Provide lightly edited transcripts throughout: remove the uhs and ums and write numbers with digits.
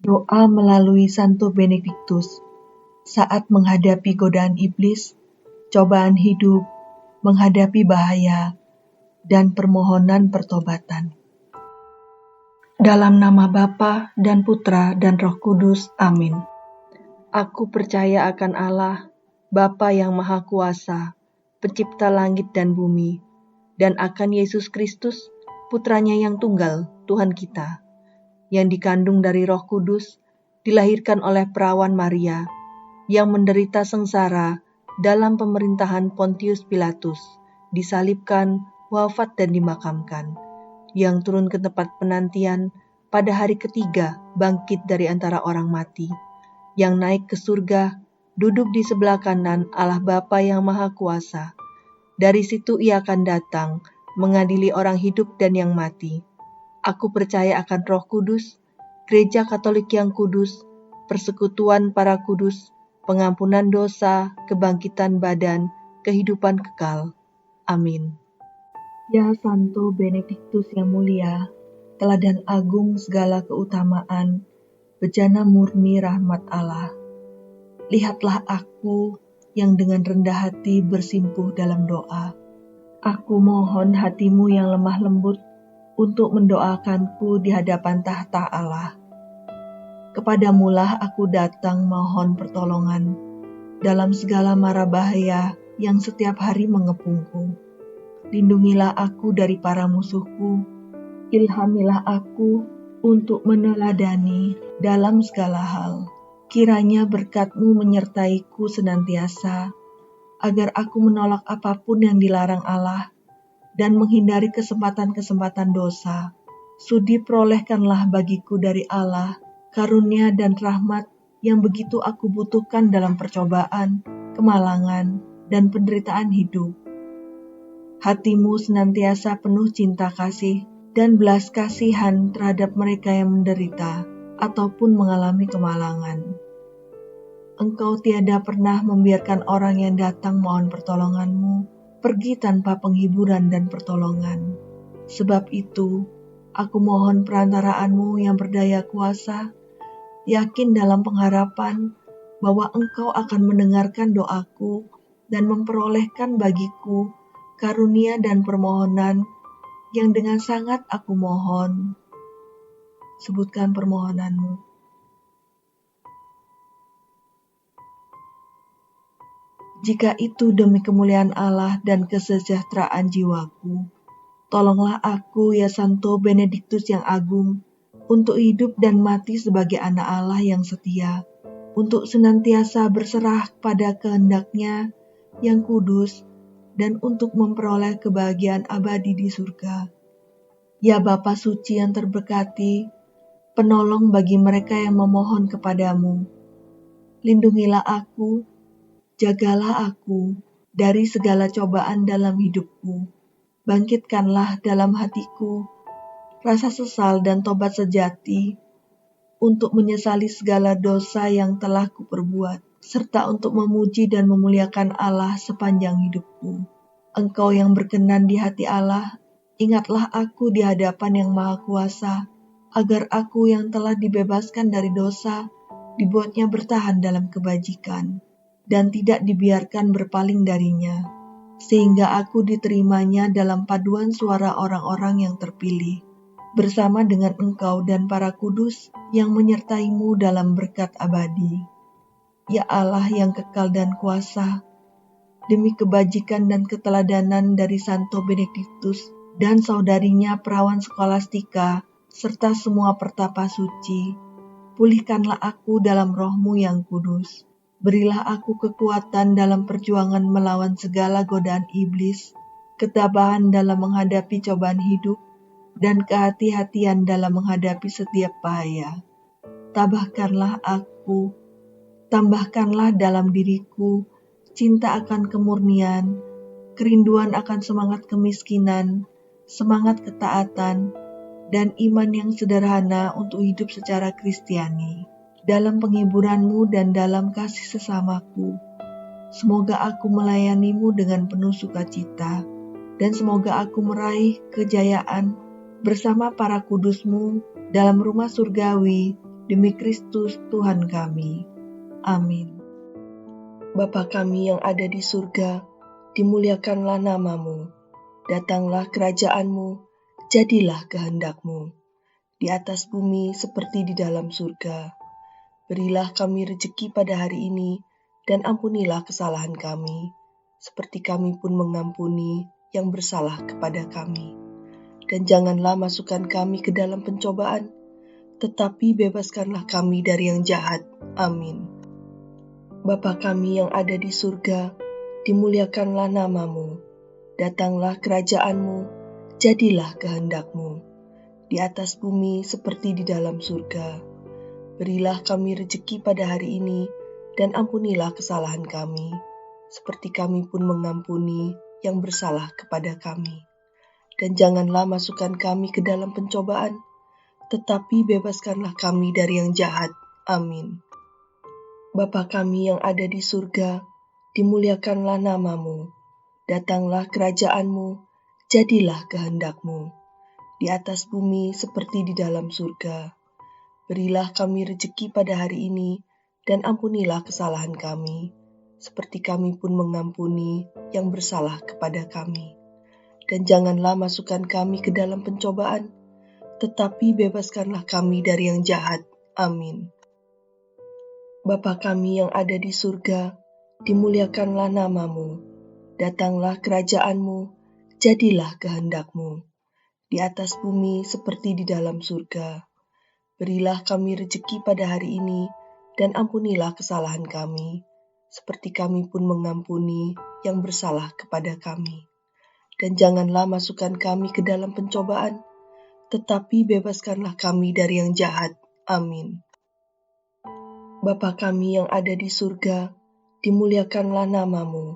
Doa melalui Santo Benediktus saat menghadapi godaan iblis, cobaan hidup, menghadapi bahaya, dan permohonan pertobatan. Dalam nama Bapa dan Putra dan Roh Kudus, amin. Aku percaya akan Allah, Bapa yang Maha Kuasa, Pencipta langit dan bumi, dan akan Yesus Kristus, Putranya yang tunggal, Tuhan kita, yang dikandung dari Roh Kudus, dilahirkan oleh perawan Maria, yang menderita sengsara dalam pemerintahan Pontius Pilatus, disalibkan, wafat dan dimakamkan, yang turun ke tempat penantian, pada hari ketiga bangkit dari antara orang mati, yang naik ke surga, duduk di sebelah kanan Allah Bapa yang Maha Kuasa. Dari situ ia akan datang, mengadili orang hidup dan yang mati. Aku percaya akan Roh Kudus, Gereja Katolik yang kudus, persekutuan para kudus, pengampunan dosa, kebangkitan badan, kehidupan kekal. Amin. Ya Santo Benediktus yang mulia, teladan agung segala keutamaan, bejana murni rahmat Allah. Lihatlah aku yang dengan rendah hati bersimpuh dalam doa. Aku mohon hatimu yang lemah lembut untuk mendoakanku di hadapan tahta Allah. Kepadamulah aku datang mohon pertolongan dalam segala mara bahaya yang setiap hari mengepungku. Lindungilah aku dari para musuhku, ilhamilah aku untuk meneladani dalam segala hal. Kiranya berkat-Mu menyertaiku senantiasa, agar aku menolak apapun yang dilarang Allah dan menghindari kesempatan-kesempatan dosa. Sudi perolehkanlah bagiku dari Allah karunia dan rahmat yang begitu aku butuhkan dalam percobaan, kemalangan, dan penderitaan hidup. Hatimu senantiasa penuh cinta kasih dan belas kasihan terhadap mereka yang menderita ataupun mengalami kemalangan. Engkau tiada pernah membiarkan orang yang datang mohon pertolongan-Mu pergi tanpa penghiburan dan pertolongan. Sebab itu, aku mohon perantaraan-Mu yang berdaya kuasa, yakin dalam pengharapan bahwa Engkau akan mendengarkan doaku dan memperolehkan bagiku karunia dan permohonan yang dengan sangat aku mohon. Sebutkan permohonanmu. Jika itu demi kemuliaan Allah dan kesejahteraan jiwaku, tolonglah aku ya Santo Benediktus yang agung, untuk hidup dan mati sebagai anak Allah yang setia, untuk senantiasa berserah pada kehendak-Nya yang kudus, dan untuk memperoleh kebahagiaan abadi di surga. Ya Bapa suci yang terberkati, penolong bagi mereka yang memohon kepadamu. Lindungilah aku, jagalah aku dari segala cobaan dalam hidupku. Bangkitkanlah dalam hatiku rasa sesal dan tobat sejati untuk menyesali segala dosa yang telah kuperbuat, serta untuk memuji dan memuliakan Allah sepanjang hidupku. Engkau yang berkenan di hati Allah, ingatlah aku di hadapan yang Maha Kuasa, agar aku yang telah dibebaskan dari dosa, dibuatnya bertahan dalam kebajikan, dan tidak dibiarkan berpaling darinya, sehingga aku diterimanya dalam paduan suara orang-orang yang terpilih, bersama dengan Engkau dan para kudus yang menyertai-Mu dalam berkat abadi. Ya Allah yang kekal dan kuasa, demi kebajikan dan keteladanan dari Santo Benediktus dan saudarinya perawan Skolastika, serta semua pertapa suci, pulihkanlah aku dalam roh-Mu yang kudus. Berilah aku kekuatan dalam perjuangan melawan segala godaan iblis, ketabahan dalam menghadapi cobaan hidup, dan kehati-hatian dalam menghadapi setiap bahaya. Tabahkanlah aku, tambahkanlah dalam diriku cinta akan kemurnian, kerinduan akan semangat kemiskinan, semangat ketaatan, dan iman yang sederhana untuk hidup secara Kristiani. Dalam penghiburan-Mu dan dalam kasih sesamaku, semoga aku melayani-Mu dengan penuh sukacita, dan semoga aku meraih kejayaan bersama para kudus-Mu dalam rumah surgawi Demi Kristus Tuhan kami. Amin. Bapa kami yang ada di surga, dimuliakanlah namamu. Datanglah kerajaanmu, jadilah kehendak-Mu, di atas bumi seperti di dalam surga. Berilah kami rejeki pada hari ini, dan ampunilah kesalahan kami, seperti kami pun mengampuni yang bersalah kepada kami. Dan janganlah masukkan kami ke dalam pencobaan, tetapi bebaskanlah kami dari yang jahat. Amin. Bapa kami yang ada di surga, dimuliakanlah namamu. Datanglah kerajaanmu, jadilah kehendak-Mu, di atas bumi seperti di dalam surga. Berilah kami rejeki pada hari ini, dan ampunilah kesalahan kami, seperti kami pun mengampuni yang bersalah kepada kami. Dan janganlah masukkan kami ke dalam pencobaan, tetapi bebaskanlah kami dari yang jahat. Amin. Bapa kami yang ada di surga, dimuliakanlah namamu. Datanglah kerajaanmu, jadilah kehendak-Mu, di atas bumi seperti di dalam surga. Berilah kami rejeki pada hari ini, dan ampunilah kesalahan kami, seperti kami pun mengampuni yang bersalah kepada kami. Dan janganlah masukkan kami ke dalam pencobaan, tetapi bebaskanlah kami dari yang jahat. Amin. Bapa kami yang ada di surga, dimuliakanlah namamu. Datanglah kerajaanmu, jadilah kehendak-Mu, di atas bumi seperti di dalam surga. Berilah kami rejeki pada hari ini, dan ampunilah kesalahan kami, seperti kami pun mengampuni yang bersalah kepada kami. Dan janganlah masukkan kami ke dalam pencobaan, tetapi bebaskanlah kami dari yang jahat. Amin. Bapa kami yang ada di surga, dimuliakanlah namamu.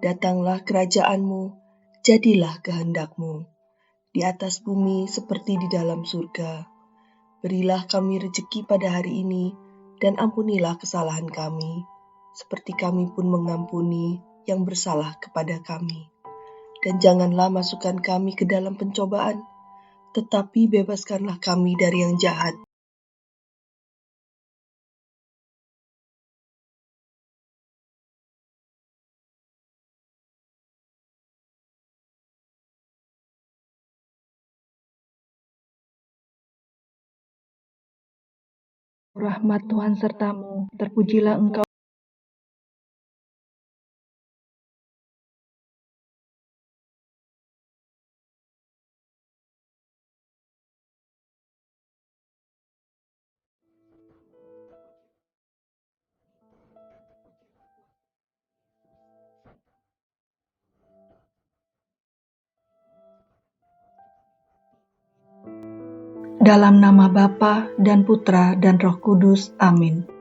Datanglah kerajaanmu, jadilah kehendak-Mu, di atas bumi seperti di dalam surga. Berilah kami rejeki pada hari ini, dan ampunilah kesalahan kami, seperti kami pun mengampuni yang bersalah kepada kami. Dan janganlah masukkan kami ke dalam pencobaan, tetapi bebaskanlah kami dari yang jahat. Rahmat Tuhan sertamu, terpujilah Engkau. Dalam nama Bapa dan Putra dan Roh Kudus. Amin.